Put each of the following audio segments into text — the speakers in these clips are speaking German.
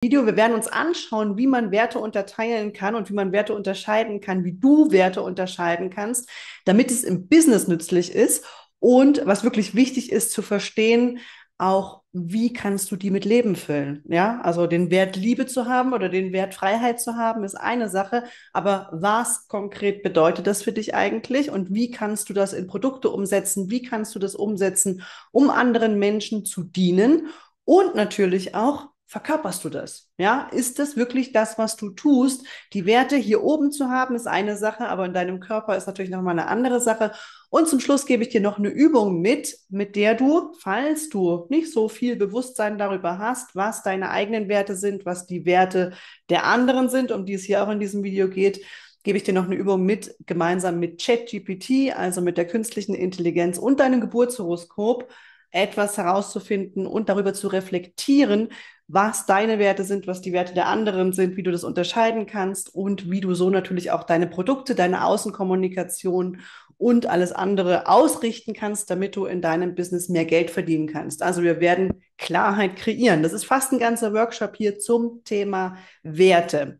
Video. Wir werden uns anschauen, wie man Werte unterteilen kann und wie man Werte unterscheiden kann, wie du Werte unterscheiden kannst, damit es im Business nützlich ist und was wirklich wichtig ist zu verstehen, auch wie kannst du die mit Leben füllen. Ja, also den Wert Liebe zu haben oder den Wert Freiheit zu haben, ist eine Sache, aber was konkret bedeutet das für dich eigentlich und wie kannst du das in Produkte umsetzen? Wie kannst du das umsetzen, um anderen Menschen zu dienen? Und natürlich auch, verkörperst du das? Ja, ist das wirklich das, was du tust? Die Werte hier oben zu haben, ist eine Sache, aber in deinem Körper ist natürlich nochmal eine andere Sache. Und zum Schluss gebe ich dir noch eine Übung mit der du, falls du nicht so viel Bewusstsein darüber hast, was deine eigenen Werte sind, was die Werte der anderen sind, um die es hier auch in diesem Video geht, gebe ich dir noch eine Übung mit, gemeinsam mit ChatGPT, also mit der künstlichen Intelligenz und deinem Geburtshoroskop, etwas herauszufinden und darüber zu reflektieren, was deine Werte sind, was die Werte der anderen sind, wie du das unterscheiden kannst und wie du so natürlich auch deine Produkte, deine Außenkommunikation und alles andere ausrichten kannst, damit du in deinem Business mehr Geld verdienen kannst. Also wir werden Klarheit kreieren. Das ist fast ein ganzer Workshop hier zum Thema Werte.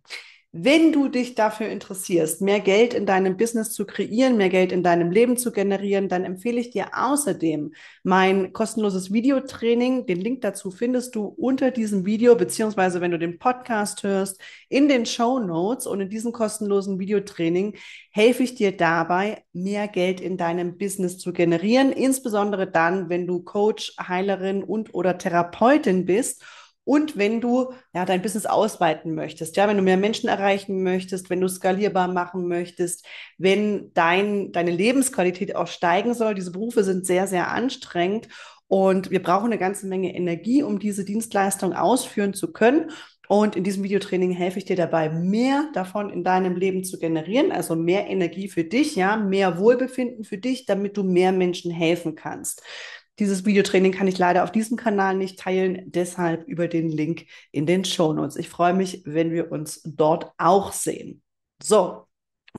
Wenn du dich dafür interessierst, mehr Geld in deinem Business zu kreieren, mehr Geld in deinem Leben zu generieren, dann empfehle ich dir außerdem mein kostenloses Videotraining. Den Link dazu findest du unter diesem Video, beziehungsweise wenn du den Podcast hörst, in den Show Notes. Und in diesem kostenlosen Videotraining helfe ich dir dabei, mehr Geld in deinem Business zu generieren, insbesondere dann, wenn du Coach, Heilerin und oder Therapeutin bist. Und wenn du ja dein Business ausweiten möchtest, ja, wenn du mehr Menschen erreichen möchtest, wenn du skalierbar machen möchtest, wenn deine Lebensqualität auch steigen soll. Diese Berufe sind sehr, sehr anstrengend und wir brauchen eine ganze Menge Energie, um diese Dienstleistung ausführen zu können. Und in diesem Videotraining helfe ich dir dabei, mehr davon in deinem Leben zu generieren, also mehr Energie für dich, ja, mehr Wohlbefinden für dich, damit du mehr Menschen helfen kannst. Dieses Videotraining kann ich leider auf diesem Kanal nicht teilen, deshalb über den Link in den Shownotes. Ich freue mich, wenn wir uns dort auch sehen. So,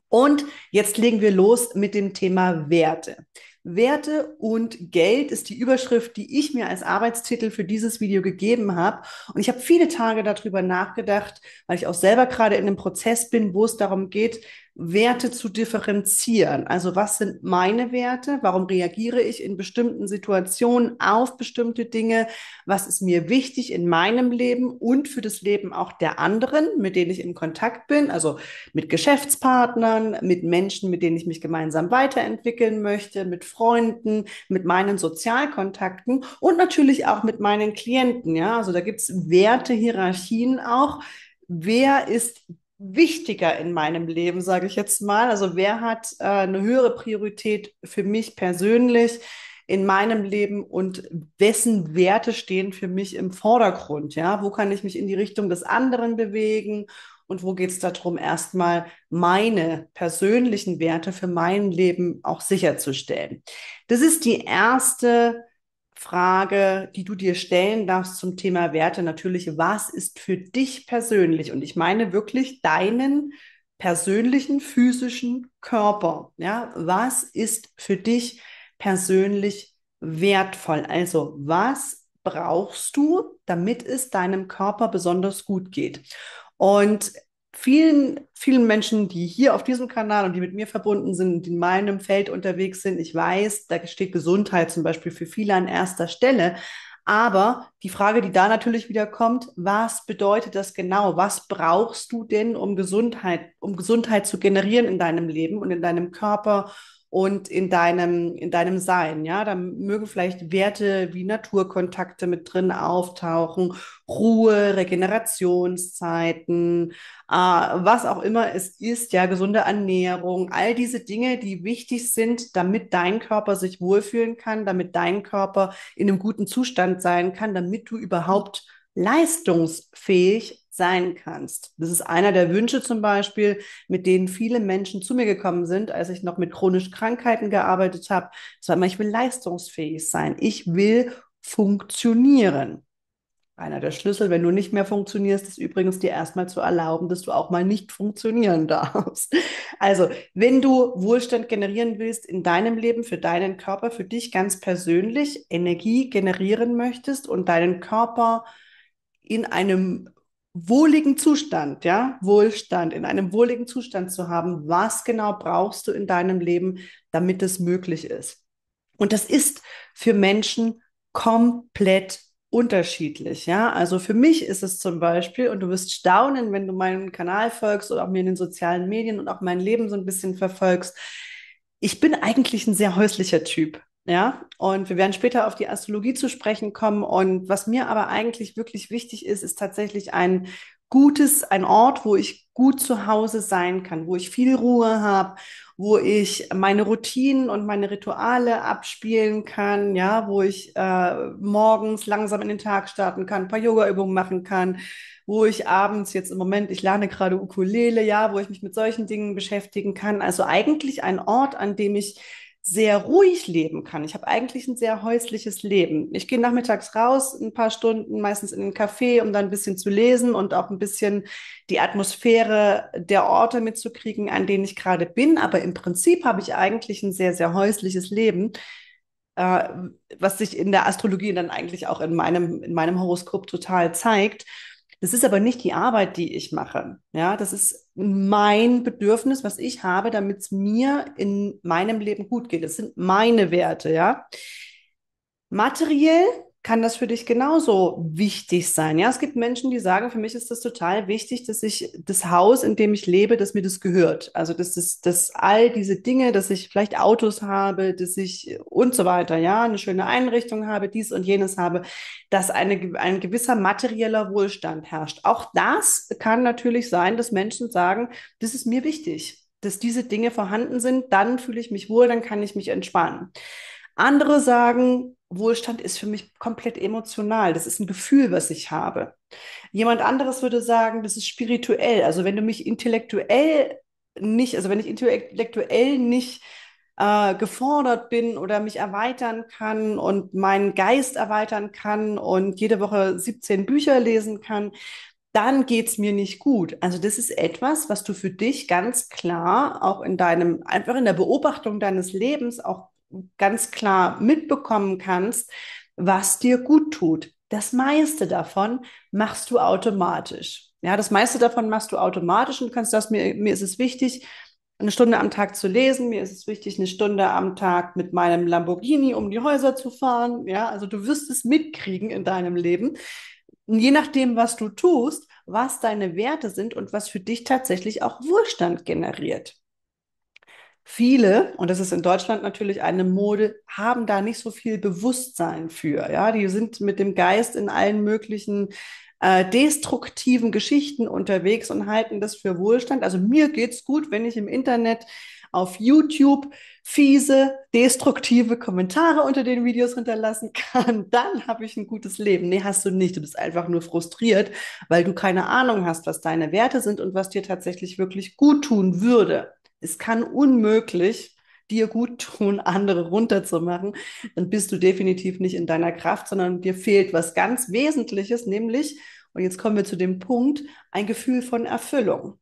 und jetzt legen wir los mit dem Thema Werte. Werte und Geld ist die Überschrift, die ich mir als Arbeitstitel für dieses Video gegeben habe. Und ich habe viele Tage darüber nachgedacht, weil ich auch selber gerade in einem Prozess bin, wo es darum geht, Werte zu differenzieren. Also was sind meine Werte? Warum reagiere ich in bestimmten Situationen auf bestimmte Dinge? Was ist mir wichtig in meinem Leben und für das Leben auch der anderen, mit denen ich in Kontakt bin? Also mit Geschäftspartnern, mit Menschen, mit denen ich mich gemeinsam weiterentwickeln möchte, mit Freunden, mit meinen Sozialkontakten und natürlich auch mit meinen Klienten. Ja, also da gibt es Wertehierarchien auch. Wer ist wichtiger in meinem Leben, sage ich jetzt mal? Also wer hat eine höhere Priorität für mich persönlich in meinem Leben und wessen Werte stehen für mich im Vordergrund? Ja, wo kann ich mich in die Richtung des anderen bewegen? Und wo geht es darum, erstmal meine persönlichen Werte für mein Leben auch sicherzustellen? Das ist die erste Frage, die du dir stellen darfst zum Thema Werte. Natürlich, was ist für dich persönlich? Und ich meine wirklich deinen persönlichen physischen Körper. Ja, was ist für dich persönlich wertvoll? Also, was brauchst du, damit es deinem Körper besonders gut geht? Und vielen Menschen, die hier auf diesem Kanal und die mit mir verbunden sind, die in meinem Feld unterwegs sind, ich weiß, da steht Gesundheit zum Beispiel für viele an erster Stelle. Aber die Frage, die da natürlich wieder kommt, was bedeutet das genau? Was brauchst du denn, um Gesundheit zu generieren in deinem Leben und in deinem Körper und in deinem Sein? Ja, da mögen vielleicht Werte wie Naturkontakte mit drin auftauchen, Ruhe, Regenerationszeiten, was auch immer es ist, ja, gesunde Ernährung, all diese Dinge, die wichtig sind, damit dein Körper sich wohlfühlen kann, damit dein Körper in einem guten Zustand sein kann, damit du überhaupt leistungsfähig sein kannst. Das ist einer der Wünsche zum Beispiel, mit denen viele Menschen zu mir gekommen sind, als ich noch mit chronischen Krankheiten gearbeitet habe. Das war immer, ich will leistungsfähig sein. Ich will funktionieren. Einer der Schlüssel, wenn du nicht mehr funktionierst, ist übrigens dir erstmal zu erlauben, dass du auch mal nicht funktionieren darfst. Also, wenn du Wohlstand generieren willst in deinem Leben, für deinen Körper, für dich ganz persönlich, Energie generieren möchtest und deinen Körper in einem wohligen Zustand, ja, Wohlstand, in einem wohligen Zustand zu haben, was genau brauchst du in deinem Leben, damit es möglich ist. Und das ist für Menschen komplett unterschiedlich, ja. Also für mich ist es zum Beispiel, und du wirst staunen, wenn du meinen Kanal folgst oder auch mir in den sozialen Medien und auch mein Leben so ein bisschen verfolgst. Ich bin eigentlich ein sehr häuslicher Typ. Ja, und wir werden später auf die Astrologie zu sprechen kommen. Und was mir aber eigentlich wirklich wichtig ist, ist tatsächlich ein Ort, wo ich gut zu Hause sein kann, wo ich viel Ruhe habe, wo ich meine Routinen und meine Rituale abspielen kann, ja, wo ich morgens langsam in den Tag starten kann, ein paar Yoga-Übungen machen kann, wo ich abends jetzt im Moment, ich lerne gerade Ukulele, ja, wo ich mich mit solchen Dingen beschäftigen kann. Also eigentlich ein Ort, an dem ich sehr ruhig leben kann. Ich habe eigentlich ein sehr häusliches Leben. Ich gehe nachmittags raus, ein paar Stunden, meistens in den Café, um dann ein bisschen zu lesen und auch ein bisschen die Atmosphäre der Orte mitzukriegen, an denen ich gerade bin. Aber im Prinzip habe ich eigentlich ein sehr, sehr häusliches Leben, äh, was sich in der Astrologie dann eigentlich auch in meinem Horoskop total zeigt. Das ist aber nicht die Arbeit, die ich mache. Ja, das ist mein Bedürfnis, was ich habe, damit es mir in meinem Leben gut geht. Das sind meine Werte, ja. Materiell kann das für dich genauso wichtig sein. Ja, es gibt Menschen, die sagen, für mich ist das total wichtig, dass ich das Haus, in dem ich lebe, dass mir das gehört. Also, dass all diese Dinge, dass ich vielleicht Autos habe, dass ich und so weiter, ja, eine schöne Einrichtung habe, dies und jenes habe, dass ein gewisser materieller Wohlstand herrscht. Auch das kann natürlich sein, dass Menschen sagen, das ist mir wichtig, dass diese Dinge vorhanden sind, dann fühle ich mich wohl, dann kann ich mich entspannen. Andere sagen, Wohlstand ist für mich komplett emotional. Das ist ein Gefühl, was ich habe. Jemand anderes würde sagen, das ist spirituell. Also wenn du mich intellektuell nicht, also wenn ich intellektuell nicht gefordert bin oder mich erweitern kann und meinen Geist erweitern kann und jede Woche 17 Bücher lesen kann, dann geht es mir nicht gut. Also das ist etwas, was du für dich ganz klar auch einfach in der Beobachtung deines Lebens auch ganz klar mitbekommen kannst, was dir gut tut. Das meiste davon machst du automatisch. Ja, das meiste davon machst du automatisch und kannst mir ist es wichtig, eine Stunde am Tag zu lesen. Mir ist es wichtig, eine Stunde am Tag mit meinem Lamborghini um die Häuser zu fahren. Ja, also du wirst es mitkriegen in deinem Leben. Und je nachdem, was du tust, was deine Werte sind und was für dich tatsächlich auch Wohlstand generiert. Viele, und das ist in Deutschland natürlich eine Mode, haben da nicht so viel Bewusstsein für. Ja, die sind mit dem Geist in allen möglichen destruktiven Geschichten unterwegs und halten das für Wohlstand. Also mir geht's gut, wenn ich im Internet auf YouTube fiese, destruktive Kommentare unter den Videos hinterlassen kann, dann habe ich ein gutes Leben. Nee, hast du nicht. Du bist einfach nur frustriert, weil du keine Ahnung hast, was deine Werte sind und was dir tatsächlich wirklich gut tun würde. Es kann unmöglich dir gut tun, andere runterzumachen, dann bist du definitiv nicht in deiner Kraft, sondern dir fehlt was ganz Wesentliches, nämlich, und jetzt kommen wir zu dem Punkt, ein Gefühl von Erfüllung.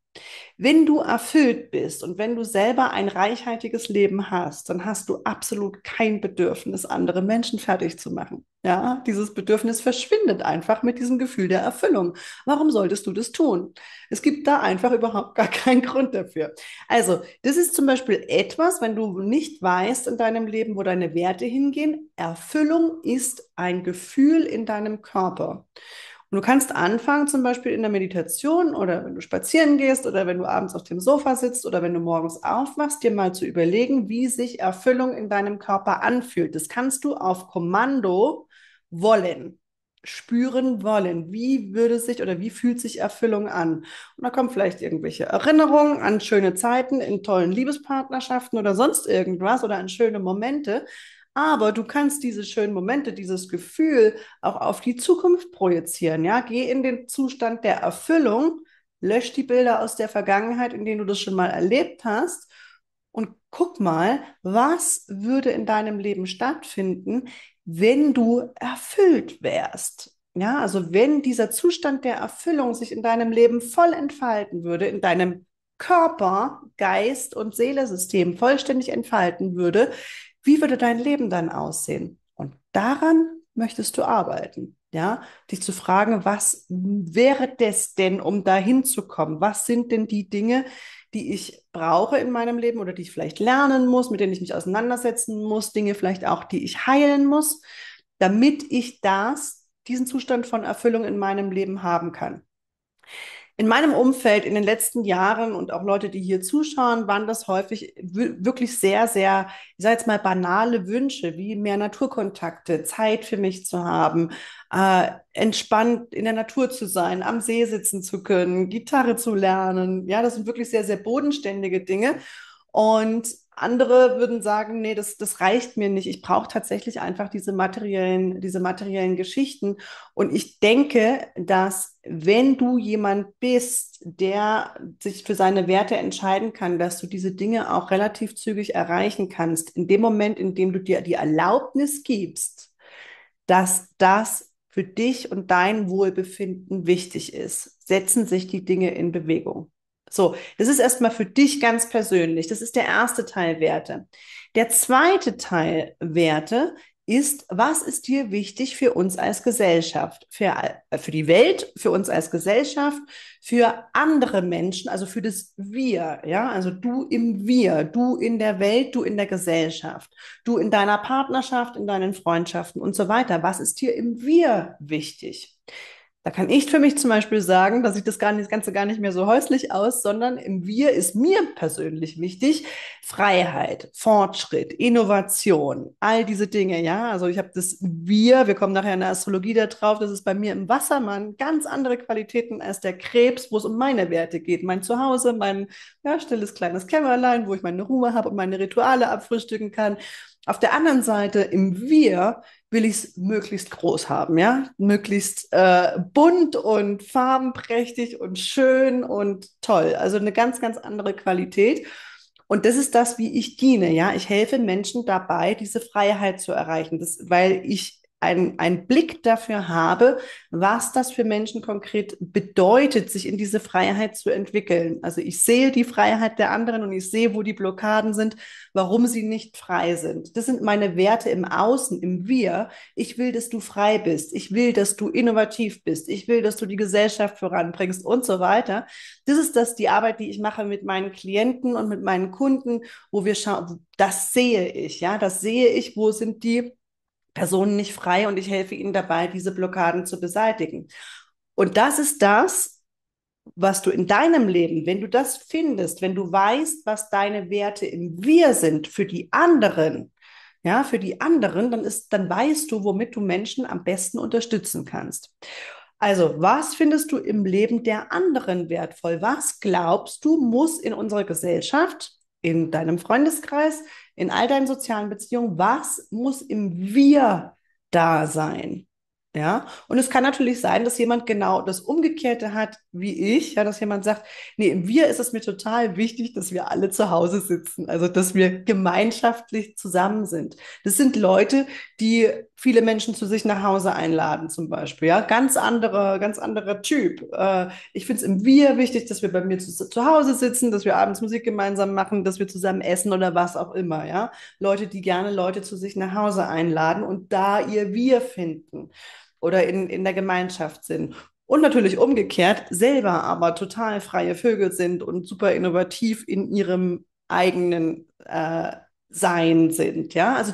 Wenn du erfüllt bist und wenn du selber ein reichhaltiges Leben hast, dann hast du absolut kein Bedürfnis, andere Menschen fertig zu machen. Ja, dieses Bedürfnis verschwindet einfach mit diesem Gefühl der Erfüllung. Warum solltest du das tun? Es gibt da einfach überhaupt gar keinen Grund dafür. Also, das ist zum Beispiel etwas, wenn du nicht weißt in deinem Leben, wo deine Werte hingehen. Erfüllung ist ein Gefühl in deinem Körper. Und du kannst anfangen, zum Beispiel in der Meditation oder wenn du spazieren gehst oder wenn du abends auf dem Sofa sitzt oder wenn du morgens aufwachst, dir mal zu überlegen, wie sich Erfüllung in deinem Körper anfühlt. Das kannst du auf Kommando wollen, spüren wollen. Wie würde sich oder wie fühlt sich Erfüllung an? Und da kommen vielleicht irgendwelche Erinnerungen an schöne Zeiten in tollen Liebespartnerschaften oder sonst irgendwas oder an schöne Momente. Aber du kannst diese schönen Momente, dieses Gefühl auch auf die Zukunft projizieren. Ja, geh in den Zustand der Erfüllung, lösch die Bilder aus der Vergangenheit, in denen du das schon mal erlebt hast und guck mal, was würde in deinem Leben stattfinden, wenn du erfüllt wärst. Ja, also wenn dieser Zustand der Erfüllung sich in deinem Leben voll entfalten würde, in deinem Körper, Geist und Seelesystem vollständig entfalten würde, wie würde dein Leben dann aussehen? Und daran möchtest du arbeiten? Ja, dich zu fragen, was wäre das denn, um dahin zu kommen? Was sind denn die Dinge, die ich brauche in meinem Leben oder die ich vielleicht lernen muss, mit denen ich mich auseinandersetzen muss, Dinge vielleicht auch, die ich heilen muss, damit ich diesen Zustand von Erfüllung in meinem Leben haben kann. In meinem Umfeld in den letzten Jahren und auch Leute, die hier zuschauen, waren das häufig wirklich sehr, sehr, ich sage jetzt mal, banale Wünsche, wie mehr Naturkontakte, Zeit für mich zu haben, entspannt in der Natur zu sein, am See sitzen zu können, Gitarre zu lernen. Ja, das sind wirklich sehr, sehr bodenständige Dinge. Und andere würden sagen, nee, das reicht mir nicht. Ich brauche tatsächlich einfach diese materiellen Geschichten. Und ich denke, dass wenn du jemand bist, der sich für seine Werte entscheiden kann, dass du diese Dinge auch relativ zügig erreichen kannst, in dem Moment, in dem du dir die Erlaubnis gibst, dass das für dich und dein Wohlbefinden wichtig ist, setzen sich die Dinge in Bewegung. So, das ist erstmal für dich ganz persönlich. Das ist der erste Teil Werte. Der zweite Teil Werte ist, was ist dir wichtig für uns als Gesellschaft, für die Welt, für uns als Gesellschaft, für andere Menschen, also für das Wir, ja, also du im Wir, du in der Welt, du in der Gesellschaft, du in deiner Partnerschaft, in deinen Freundschaften und so weiter. Was ist dir im Wir wichtig? Da kann ich für mich zum Beispiel sagen, dass ich das Ganze gar nicht mehr so häuslich aus, sondern im Wir ist mir persönlich wichtig Freiheit, Fortschritt, Innovation, all diese Dinge, ja. Also ich habe das wir kommen nachher in der Astrologie da drauf, das ist bei mir im Wassermann ganz andere Qualitäten als der Krebs, wo es um meine Werte geht. Mein Zuhause, mein ja, stilles kleines Kämmerlein, wo ich meine Ruhe habe und meine Rituale abfrühstücken kann. Auf der anderen Seite im Wir will ich es möglichst groß haben, ja, möglichst bunt und farbenprächtig und schön und toll. Also eine ganz, ganz andere Qualität. Und das ist das, wie ich diene, ja. Ich helfe Menschen dabei, diese Freiheit zu erreichen, weil ich einen Blick dafür habe, was das für Menschen konkret bedeutet, sich in diese Freiheit zu entwickeln. Also ich sehe die Freiheit der anderen und ich sehe, wo die Blockaden sind, warum sie nicht frei sind. Das sind meine Werte im Außen, im Wir. Ich will, dass du frei bist. Ich will, dass du innovativ bist. Ich will, dass du die Gesellschaft voranbringst und so weiter. Das ist die Arbeit, die ich mache mit meinen Klienten und mit meinen Kunden, wo wir schauen, das sehe ich, ja, das sehe ich, wo sind die Personen nicht frei und ich helfe ihnen dabei, diese Blockaden zu beseitigen. Und das ist das, was du in deinem Leben, wenn du das findest, wenn du weißt, was deine Werte im Wir sind für die anderen, ja, für die anderen, dann weißt du, womit du Menschen am besten unterstützen kannst. Also, was findest du im Leben der anderen wertvoll? Was glaubst du, muss in unserer Gesellschaft, in deinem Freundeskreis, in all deinen sozialen Beziehungen, was muss im Wir da sein? Ja, und es kann natürlich sein, dass jemand genau das Umgekehrte hat wie ich, ja, dass jemand sagt, nee, im Wir ist es mir total wichtig, dass wir alle zu Hause sitzen, also dass wir gemeinschaftlich zusammen sind. Das sind Leute, die viele Menschen zu sich nach Hause einladen, zum Beispiel, ja, ganz anderer Typ. Ich finde es im Wir wichtig, dass wir bei mir zu Hause sitzen, dass wir abends Musik gemeinsam machen, dass wir zusammen essen oder was auch immer, ja. Leute, die gerne Leute zu sich nach Hause einladen und da ihr Wir finden oder in der Gemeinschaft sind. Und natürlich umgekehrt, selber aber total freie Vögel sind und super innovativ in ihrem eigenen Sein sind. Ja, also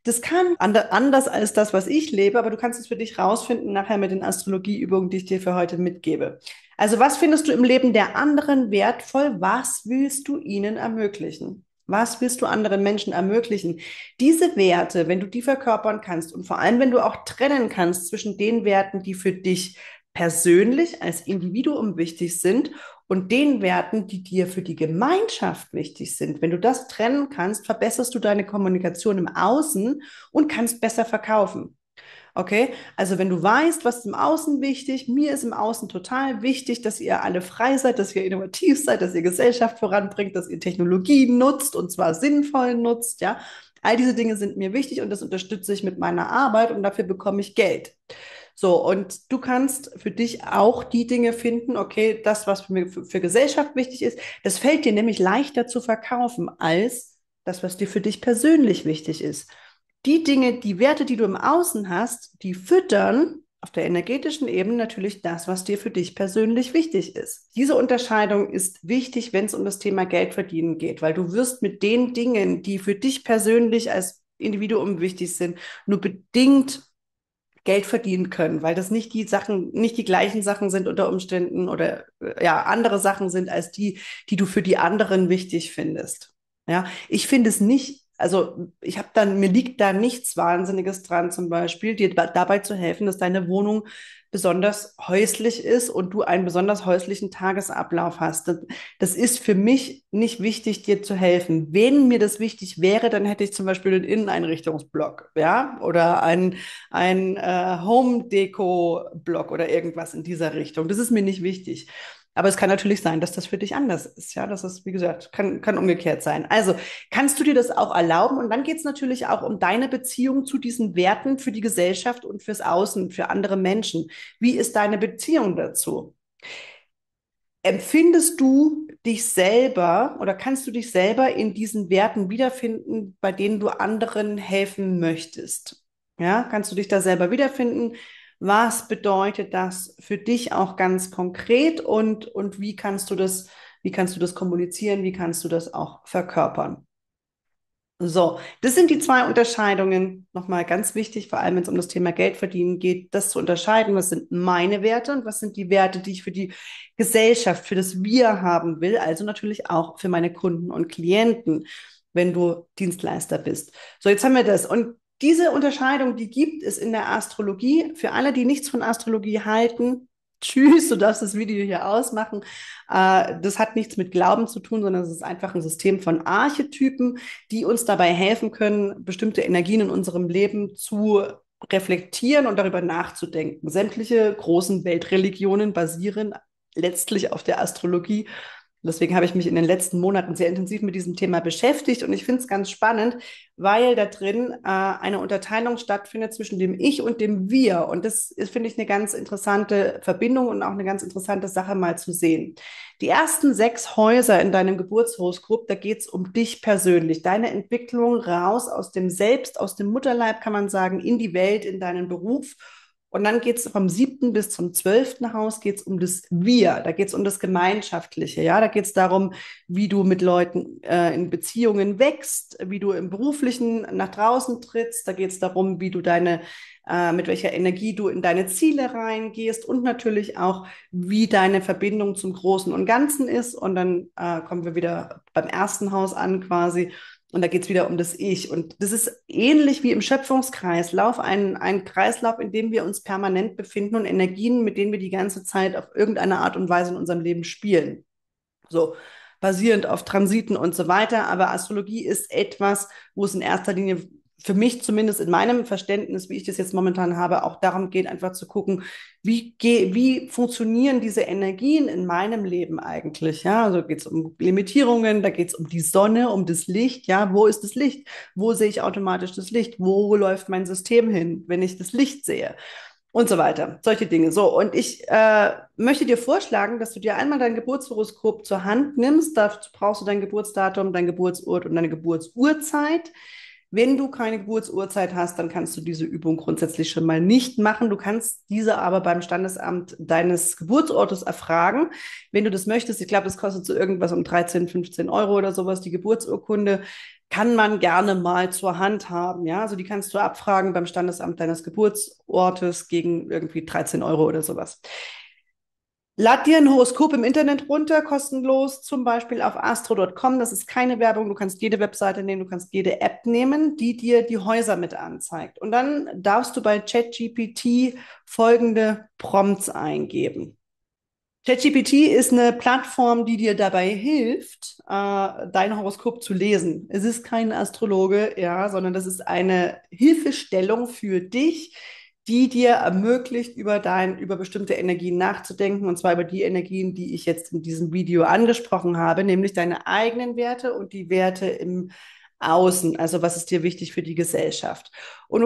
das kann anders als das, was ich lebe, aber du kannst es für dich rausfinden nachher mit den Astrologieübungen, die ich dir für heute mitgebe. Also was findest du im Leben der anderen wertvoll? Was willst du ihnen ermöglichen? Was willst du anderen Menschen ermöglichen? Diese Werte, wenn du die verkörpern kannst und vor allem, wenn du auch trennen kannst zwischen den Werten, die für dich persönlich als Individuum wichtig sind und den Werten, die dir für die Gemeinschaft wichtig sind. Wenn du das trennen kannst, verbesserst du deine Kommunikation im Außen und kannst besser verkaufen. Okay, also wenn du weißt, was ist im Außen wichtig, mir ist im Außen total wichtig, dass ihr alle frei seid, dass ihr innovativ seid, dass ihr Gesellschaft voranbringt, dass ihr Technologien nutzt und zwar sinnvoll nutzt, ja. All diese Dinge sind mir wichtig und das unterstütze ich mit meiner Arbeit und dafür bekomme ich Geld. So, und du kannst für dich auch die Dinge finden, okay, das, was für, für Gesellschaft wichtig ist, das fällt dir nämlich leichter zu verkaufen als das, was dir für dich persönlich wichtig ist. die Dinge, die Werte, die du im Außen hast, die füttern auf der energetischen Ebene natürlich das, was dir für dich persönlich wichtig ist. Diese Unterscheidung ist wichtig, wenn es um das Thema Geld verdienen geht, weil du wirst mit den Dingen, die für dich persönlich als Individuum wichtig sind, nur bedingt Geld verdienen können, weil das nicht die Sachen, nicht die gleichen Sachen sind unter Umständen oder ja, andere Sachen sind als die, die du für die anderen wichtig findest. Ja, ich finde es nicht, also ich habe dann, mir liegt da nichts Wahnsinniges dran, zum Beispiel, dir dabei zu helfen, dass deine Wohnung besonders häuslich ist und du einen besonders häuslichen Tagesablauf hast. Das ist für mich nicht wichtig, dir zu helfen. Wenn mir das wichtig wäre, dann hätte ich zum Beispiel einen Inneneinrichtungsblock, ja, oder ein Home-Deko-Blog oder irgendwas in dieser Richtung. Das ist mir nicht wichtig. Aber es kann natürlich sein, dass das für dich anders ist. Ja, das ist, wie gesagt, kann umgekehrt sein. Also kannst du dir das auch erlauben? Und dann geht es natürlich auch um deine Beziehung zu diesen Werten für die Gesellschaft und fürs Außen, für andere Menschen. Wie ist deine Beziehung dazu? Empfindest du dich selber oder kannst du dich selber in diesen Werten wiederfinden, bei denen du anderen helfen möchtest? Ja, kannst du dich da selber wiederfinden? Was bedeutet das für dich auch ganz konkret und wie kannst du das kommunizieren? Wie kannst du das auch verkörpern? So, das sind die zwei Unterscheidungen. Nochmal ganz wichtig, vor allem wenn es um das Thema Geld verdienen geht, das zu unterscheiden, was sind meine Werte und was sind die Werte, die ich für die Gesellschaft, für das Wir haben will, also natürlich auch für meine Kunden und Klienten, wenn du Dienstleister bist. So, jetzt haben wir das. Und diese Unterscheidung, die gibt es in der Astrologie. Für alle, die nichts von Astrologie halten, tschüss, du darfst das Video hier ausmachen. Das hat nichts mit Glauben zu tun, sondern es ist einfach ein System von Archetypen, die uns dabei helfen können, bestimmte Energien in unserem Leben zu reflektieren und darüber nachzudenken. Sämtliche großen Weltreligionen basieren letztlich auf der Astrologie. Deswegen habe ich mich in den letzten Monaten sehr intensiv mit diesem Thema beschäftigt und ich finde es ganz spannend, weil da drin eine Unterteilung stattfindet zwischen dem Ich und dem Wir. Und das ist, finde ich, eine ganz interessante Verbindung und auch eine ganz interessante Sache mal zu sehen. Die ersten 6 Häuser in deinem Geburtshoroskop, da geht es um dich persönlich, deine Entwicklung raus aus dem Selbst, aus dem Mutterleib, kann man sagen, in die Welt, in deinen Beruf. Und dann geht es vom 7. bis zum 12. Haus geht es um das Wir, da geht es um das Gemeinschaftliche, ja, da geht es darum, wie du mit Leuten in Beziehungen wächst, wie du im Beruflichen nach draußen trittst, da geht es darum, wie du mit welcher Energie du in deine Ziele reingehst und natürlich auch, wie deine Verbindung zum Großen und Ganzen ist. Und dann kommen wir wieder beim ersten Haus an quasi. Und da geht es wieder um das Ich. Und das ist ähnlich wie im Schöpfungskreislauf, ein Kreislauf, in dem wir uns permanent befinden und Energien, mit denen wir die ganze Zeit auf irgendeine Art und Weise in unserem Leben spielen. So basierend auf Transiten und so weiter. Aber Astrologie ist etwas, wo es in erster Linie für mich zumindest in meinem Verständnis, wie ich das jetzt momentan habe, auch darum geht, einfach zu gucken, wie funktionieren diese Energien in meinem Leben eigentlich? Ja, also geht es um Limitierungen, da geht es um die Sonne, um das Licht. Ja, wo ist das Licht? Wo sehe ich automatisch das Licht? Wo läuft mein System hin, wenn ich das Licht sehe? Und so weiter. Solche Dinge. So, und ich möchte dir vorschlagen, dass du dir einmal dein Geburtshoroskop zur Hand nimmst. Dazu brauchst du dein Geburtsdatum, dein Geburtsort und deine Geburtsurzeit. Wenn du keine Geburtsurzeit hast, dann kannst du diese Übung grundsätzlich schon mal nicht machen. Du kannst diese aber beim Standesamt deines Geburtsortes erfragen. Wenn du das möchtest, ich glaube, das kostet so irgendwas um 13, 15 Euro oder sowas, die Geburtsurkunde kann man gerne mal zur Hand haben. Ja, also die kannst du abfragen beim Standesamt deines Geburtsortes gegen irgendwie 13 Euro oder sowas. Lad dir ein Horoskop im Internet runter, kostenlos, zum Beispiel auf astro.com. Das ist keine Werbung. Du kannst jede Webseite nehmen, du kannst jede App nehmen, die dir die Häuser mit anzeigt. Und dann darfst du bei ChatGPT folgende Prompts eingeben. ChatGPT ist eine Plattform, die dir dabei hilft, dein Horoskop zu lesen. Es ist kein Astrologe, ja, sondern das ist eine Hilfestellung für dich, die dir ermöglicht, über bestimmte Energien nachzudenken, und zwar über die Energien, die ich jetzt in diesem Video angesprochen habe, nämlich deine eigenen Werte und die Werte im Außen. Also was ist dir wichtig für die Gesellschaft? Und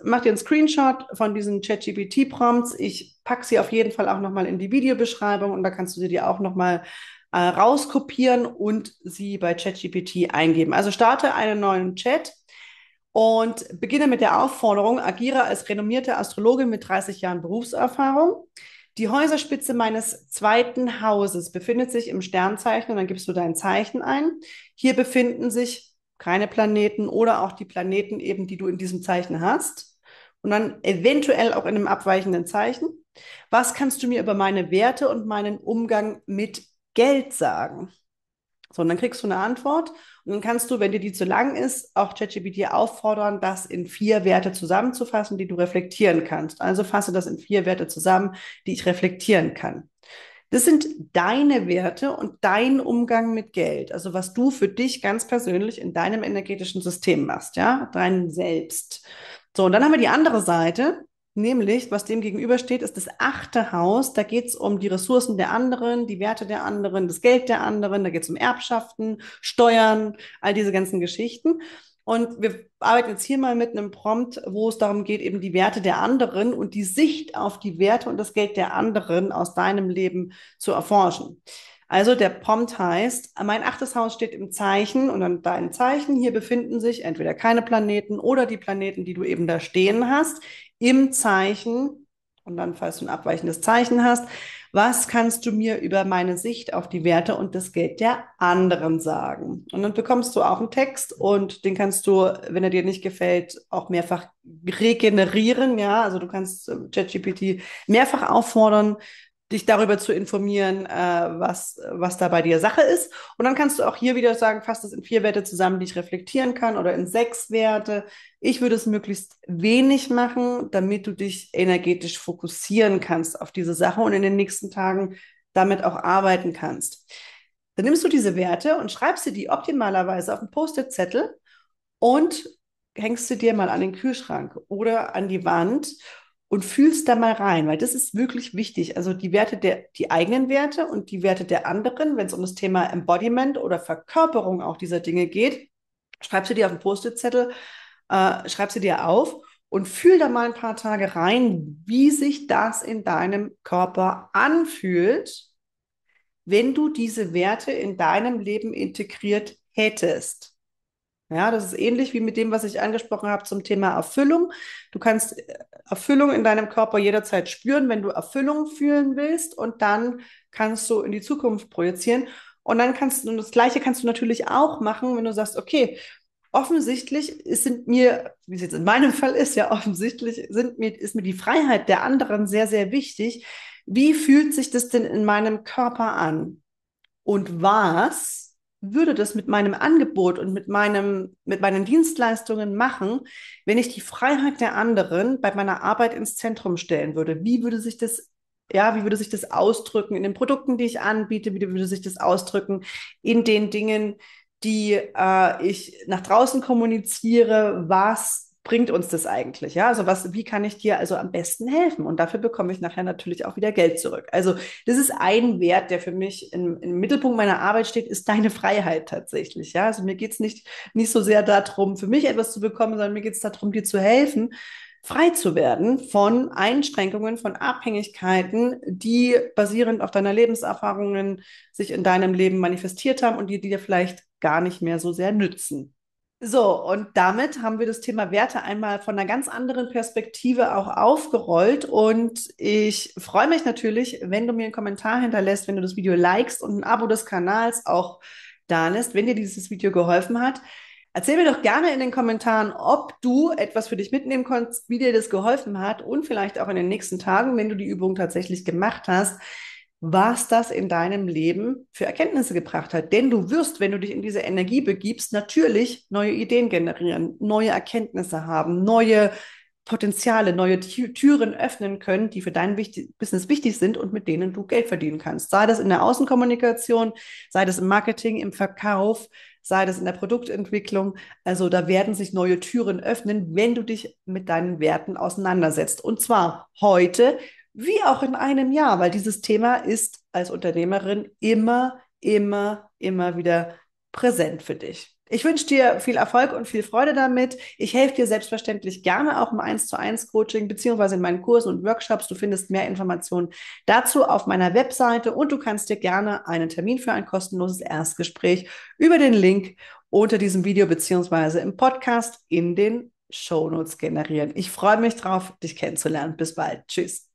mach dir einen Screenshot von diesen ChatGPT-Prompts. Ich packe sie auf jeden Fall auch nochmal in die Videobeschreibung und da kannst du die auch nochmal rauskopieren und sie bei ChatGPT eingeben. Also starte einen neuen Chat Und beginne mit der Aufforderung, agiere als renommierte Astrologin mit 30 Jahren Berufserfahrung. Die Häuserspitze meines zweiten Hauses befindet sich im Sternzeichen und dann gibst du dein Zeichen ein. Hier befinden sich keine Planeten oder auch die Planeten eben, die du in diesem Zeichen hast. Und dann eventuell auch in einem abweichenden Zeichen. Was kannst du mir über meine Werte und meinen Umgang mit Geld sagen? So, und dann kriegst du eine Antwort und dann kannst du, wenn dir die zu lang ist, auch ChatGPT auffordern, das in 4 Werte zusammenzufassen, die du reflektieren kannst. Also fasse das in 4 Werte zusammen, die ich reflektieren kann. Das sind deine Werte und dein Umgang mit Geld. Also was du für dich ganz persönlich in deinem energetischen System machst, ja, dein Selbst. So, und dann haben wir die andere Seite, nämlich, was dem gegenübersteht, ist das 8. Haus. Da geht es um die Ressourcen der anderen, die Werte der anderen, das Geld der anderen. Da geht es um Erbschaften, Steuern, all diese ganzen Geschichten. Und wir arbeiten jetzt hier mal mit einem Prompt, wo es darum geht, eben die Werte der anderen und die Sicht auf die Werte und das Geld der anderen aus deinem Leben zu erforschen. Also der Prompt heißt, mein 8. Haus steht im Zeichen und dann dein Zeichen. Hier befinden sich entweder keine Planeten oder die Planeten, die du eben da stehen hast, im Zeichen. Und dann, falls du ein abweichendes Zeichen hast, was kannst du mir über meine Sicht auf die Werte und das Geld der anderen sagen? Und dann bekommst du auch einen Text und den kannst du, wenn er dir nicht gefällt, auch mehrfach regenerieren. Ja, also du kannst ChatGPT mehrfach auffordern, dich darüber zu informieren, was da bei dir Sache ist. Und dann kannst du auch hier wieder sagen, fass das in 4 Werte zusammen, die ich reflektieren kann, oder in 6 Werte. Ich würde es möglichst wenig machen, damit du dich energetisch fokussieren kannst auf diese Sache und in den nächsten Tagen damit auch arbeiten kannst. Dann nimmst du diese Werte und schreibst sie die optimalerweise auf einen Post-it-Zettel und hängst sie dir mal an den Kühlschrank oder an die Wand und fühlst da mal rein, weil das ist wirklich wichtig. Also die eigenen Werte und die Werte der anderen, wenn es um das Thema Embodiment oder Verkörperung auch dieser Dinge geht, schreibst du dir auf einen Post-it-Zettel, schreibst du dir auf und fühl da mal ein paar Tage rein, wie sich das in deinem Körper anfühlt, wenn du diese Werte in deinem Leben integriert hättest. Ja, das ist ähnlich wie mit dem, was ich angesprochen habe zum Thema Erfüllung. Du kannst Erfüllung in deinem Körper jederzeit spüren, wenn du Erfüllung fühlen willst, und dann kannst du in die Zukunft projizieren. Und dann und das Gleiche kannst du natürlich auch machen, wenn du sagst, okay, offensichtlich sind mir, wie es jetzt in meinem Fall ist, ja offensichtlich ist mir die Freiheit der anderen sehr, sehr wichtig. Wie fühlt sich das denn in meinem Körper an? Und was würde das mit meinem Angebot und mit meinen Dienstleistungen machen, wenn ich die Freiheit der anderen bei meiner Arbeit ins Zentrum stellen würde? Wie würde sich das ausdrücken in den Produkten, die ich anbiete? Wie würde sich das ausdrücken in den Dingen, die ich nach draußen kommuniziere? Was bringt uns das eigentlich? Ja, also wie kann ich dir also am besten helfen? Und dafür bekomme ich nachher natürlich auch wieder Geld zurück. Also das ist ein Wert, der für mich im Mittelpunkt meiner Arbeit steht, ist deine Freiheit tatsächlich. Ja, also mir geht es nicht so sehr darum, für mich etwas zu bekommen, sondern mir geht es darum, dir zu helfen, frei zu werden von Einschränkungen, von Abhängigkeiten, die basierend auf deiner Lebenserfahrungen sich in deinem Leben manifestiert haben und die dir vielleicht gar nicht mehr so sehr nützen. So, und damit haben wir das Thema Werte einmal von einer ganz anderen Perspektive auch aufgerollt. Und ich freue mich natürlich, wenn du mir einen Kommentar hinterlässt, wenn du das Video likest und ein Abo des Kanals auch da lässt, wenn dir dieses Video geholfen hat. Erzähl mir doch gerne in den Kommentaren, ob du etwas für dich mitnehmen konntest, wie dir das geholfen hat, und vielleicht auch in den nächsten Tagen, wenn du die Übung tatsächlich gemacht hast, was das in deinem Leben für Erkenntnisse gebracht hat. Denn du wirst, wenn du dich in diese Energie begibst, natürlich neue Ideen generieren, neue Erkenntnisse haben, neue Potenziale, neue Türen öffnen können, die für dein Business wichtig sind und mit denen du Geld verdienen kannst. Sei das in der Außenkommunikation, sei das im Marketing, im Verkauf, sei das in der Produktentwicklung. Also da werden sich neue Türen öffnen, wenn du dich mit deinen Werten auseinandersetzt. Und zwar heute wie auch in einem Jahr, weil dieses Thema ist als Unternehmerin immer, immer, immer wieder präsent für dich. Ich wünsche dir viel Erfolg und viel Freude damit. Ich helfe dir selbstverständlich gerne auch im 1:1 Coaching beziehungsweise in meinen Kursen und Workshops. Du findest mehr Informationen dazu auf meiner Webseite und du kannst dir gerne einen Termin für ein kostenloses Erstgespräch über den Link unter diesem Video beziehungsweise im Podcast in den Shownotes generieren. Ich freue mich drauf, dich kennenzulernen. Bis bald. Tschüss.